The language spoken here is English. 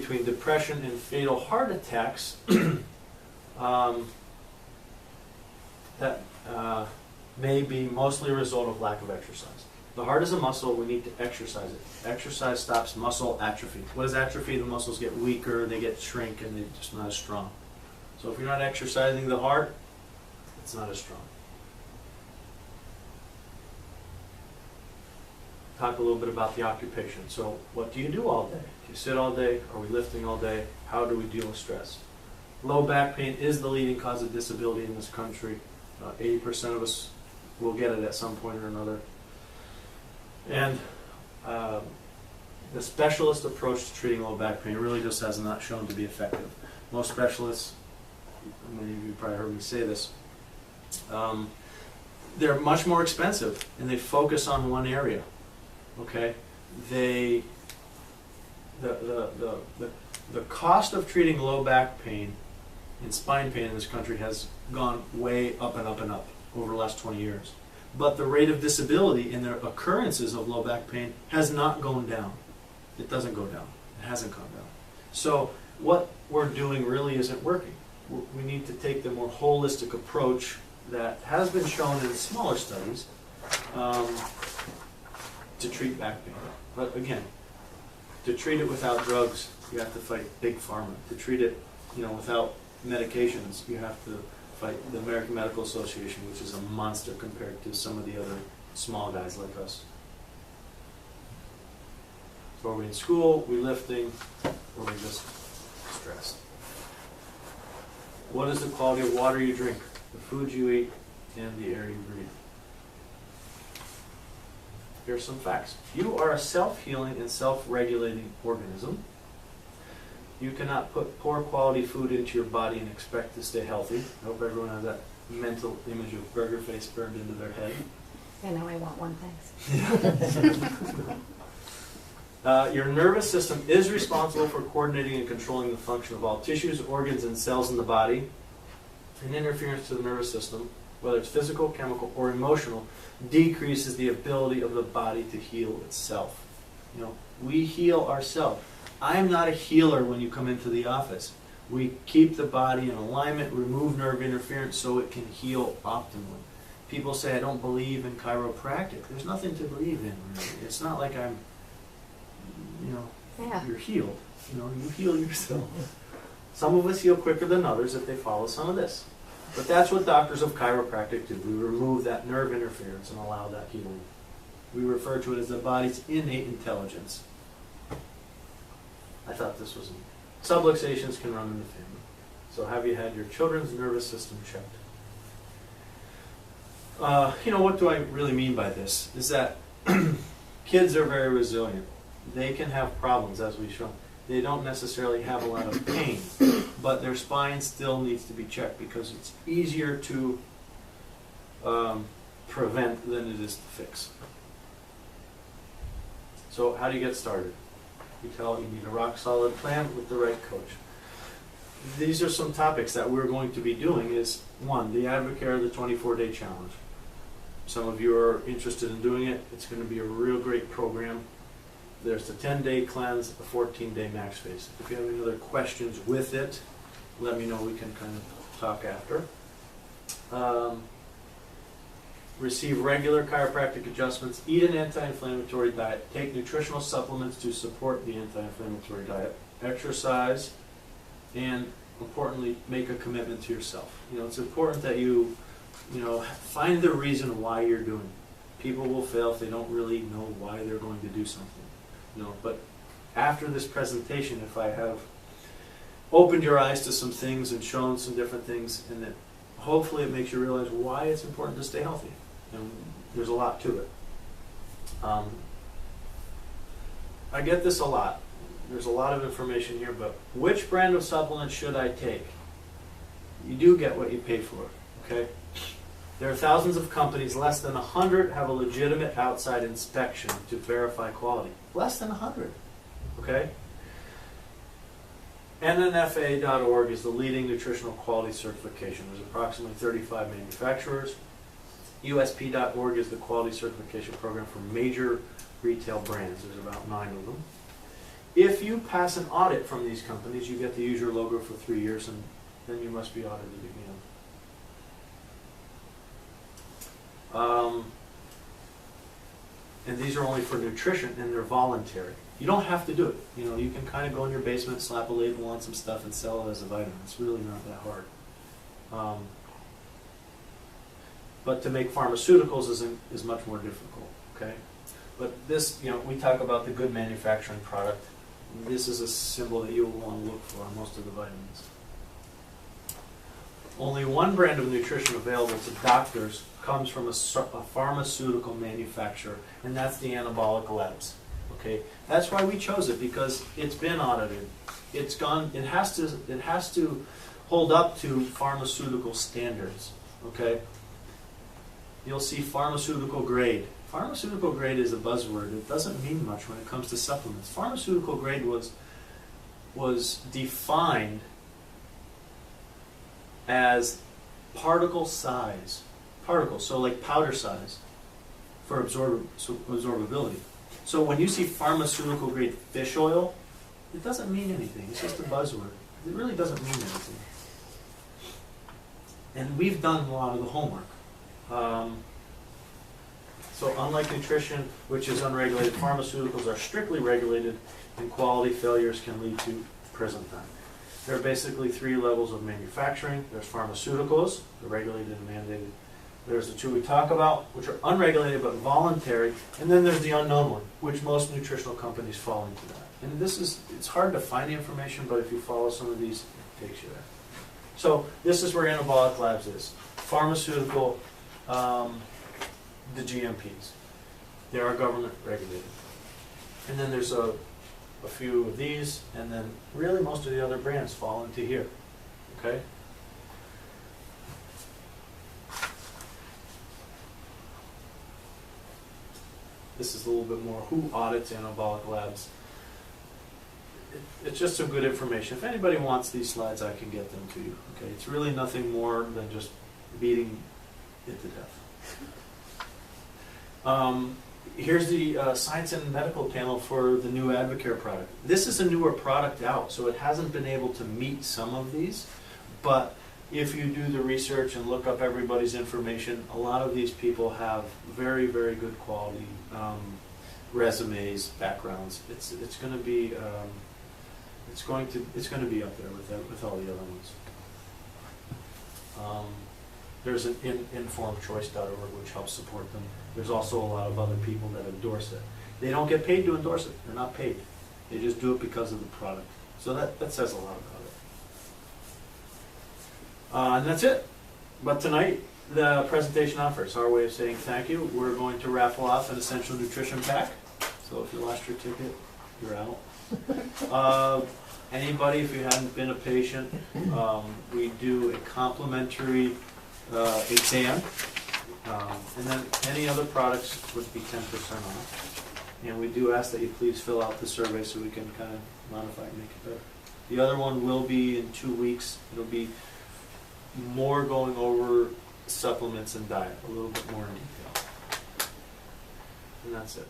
between depression and fatal heart attacks that may be mostly a result of lack of exercise. The heart is a muscle, we need to exercise it. Exercise stops muscle atrophy. What is atrophy? The muscles get weaker, they get shrink, and they're just not as strong. So if you're not exercising the heart, it's not as strong. Talk a little bit about the occupation. So what do you do all day? Do you sit all day? Are we lifting all day? How do we deal with stress? Low back pain is the leading cause of disability in this country. 80% of us will get it at some point or another. And the specialist approach to treating low back pain really just has not shown to be effective. Most specialists, many of you probably heard me say this, they're much more expensive and they focus on one area. Okay, the cost of treating low back pain and spine pain in this country has gone way up and up and up over the last 20 years. But the rate of disability in the occurrences of low back pain has not gone down. It doesn't go down. It hasn't gone down. So what we're doing really isn't working. We need to take the more holistic approach that has been shown in smaller studies to treat back pain. But again, to treat it without drugs, you have to fight big pharma. To treat it, without medications, you have to fight the American Medical Association, which is a monster compared to some of the other small guys like us. So are we in school, we lifting, or we just stressed? What is the quality of water you drink, the food you eat, and the air you breathe? Here's some facts. You are a self-healing and self-regulating organism. You cannot put poor quality food into your body and expect to stay healthy. I hope everyone has that mental image of burger face burned into their head. I know I want one, thanks. Your nervous system is responsible for coordinating and controlling the function of all tissues, organs, and cells in the body. An interference to the nervous system, whether it's physical, chemical, or emotional, decreases the ability of the body to heal itself. We heal ourselves. I'm not a healer when you come into the office. We keep the body in alignment, remove nerve interference so it can heal optimally. People say, I don't believe in chiropractic. There's nothing to believe in, really. It's not like I'm, you're healed. You heal yourself. Some of us heal quicker than others if they follow some of this. But that's what doctors of chiropractic do. We remove that nerve interference and allow that healing. We refer to it as the body's innate intelligence. I thought this was subluxations can run in the family. So have you had your children's nervous system checked? What do I really mean by this? Is that kids are very resilient. They can have problems, as we've shown. They don't necessarily have a lot of pain, but their spine still needs to be checked because it's easier to prevent than it is to fix. So how do you get started? You need a rock-solid plan with the right coach. These are some topics that we're going to be doing is, one, the Advocate of the 24-day challenge. Some of you are interested in doing it. It's going to be a real great program. There's the 10-day cleanse, the 14-day max phase. If you have any other questions with it, let me know. We can kind of talk after. Receive regular chiropractic adjustments, eat an anti-inflammatory diet, take nutritional supplements to support the anti-inflammatory diet, exercise, and importantly, make a commitment to yourself. It's important that you, find the reason why you're doing it. People will fail if they don't really know why they're going to do something. But after this presentation, if I have opened your eyes to some things and shown some different things, and that hopefully it makes you realize why it's important to stay healthy. And there's a lot to it. I get this a lot. There's a lot of information here, but which brand of supplement should I take? You do get what you pay for, okay? There are thousands of companies. Less than 100 have a legitimate outside inspection to verify quality. Less than 100, okay? NNFA.org is the leading nutritional quality certification. There's approximately 35 manufacturers. USP.org is the quality certification program for major retail brands. There's about 9 of them. If you pass an audit from these companies, you get to use your logo for 3 years, and then you must be audited again. And these are only for nutrition, and they're voluntary. You don't have to do it. You know, you can kind of go in your basement, slap a label on some stuff, and sell it as a vitamin. It's really not that hard. But to make pharmaceuticals is much more difficult. Okay, but this, you know, we talk about the good manufacturing product. This is a symbol that you will want to look for on most of the vitamins. Only one brand of nutrition available to doctors comes from a pharmaceutical manufacturer, and that's the Anabolic Labs. Okay, that's why we chose it, because it's been audited. It's gone. It has to hold up to pharmaceutical standards. Okay, you'll see pharmaceutical grade. Pharmaceutical grade is a buzzword. It doesn't mean much when it comes to supplements. Pharmaceutical grade was defined as particle size. Particles, so like powder size for absorbability. So when you see pharmaceutical grade fish oil, it doesn't mean anything. It's just a buzzword. It really doesn't mean anything. And we've done a lot of the homework. So unlike nutrition, which is unregulated, pharmaceuticals are strictly regulated, and quality failures can lead to prison time. There are basically 3 levels of manufacturing. There's pharmaceuticals, they're regulated and mandated. There's the 2 we talk about, which are unregulated but voluntary, and then there's the unknown one, which most nutritional companies fall into that. And it's hard to find the information, but if you follow some of these, it takes you there. So this is where Anabolic Labs is. Pharmaceutical, the GMPs. They are government regulated. And then there's a few of these, and then really most of the other brands fall into here. Okay? This is a little bit more who audits Anabolic Labs. It's just some good information. If anybody wants these slides, I can get them to you. Okay, it's really nothing more than just beating it to death. Here's the Science and Medical panel for the new Advocare product. This is a newer product out, so it hasn't been able to meet some of these, but if you do the research and look up everybody's information, a lot of these people have very, very good quality resumes, backgrounds. It's going to be it's going to be up there with all the other ones. There's an informedchoice.org which helps support them. There's also a lot of other people that endorse it. They don't get paid to endorse it. They're not paid. They just do it because of the product. So that says a lot about it. And that's it. But tonight, the presentation offers our way of saying thank you. We're going to raffle off an essential nutrition pack. So if you lost your ticket, you're out. Anybody, if you hadn't been a patient, we do a complimentary exam. And then any other products would be 10% off. And we do ask that you please fill out the survey so we can kind of modify and make it better. The other one will be in 2 weeks. It'll be more going over supplements and diet, a little bit more in detail. And that's it.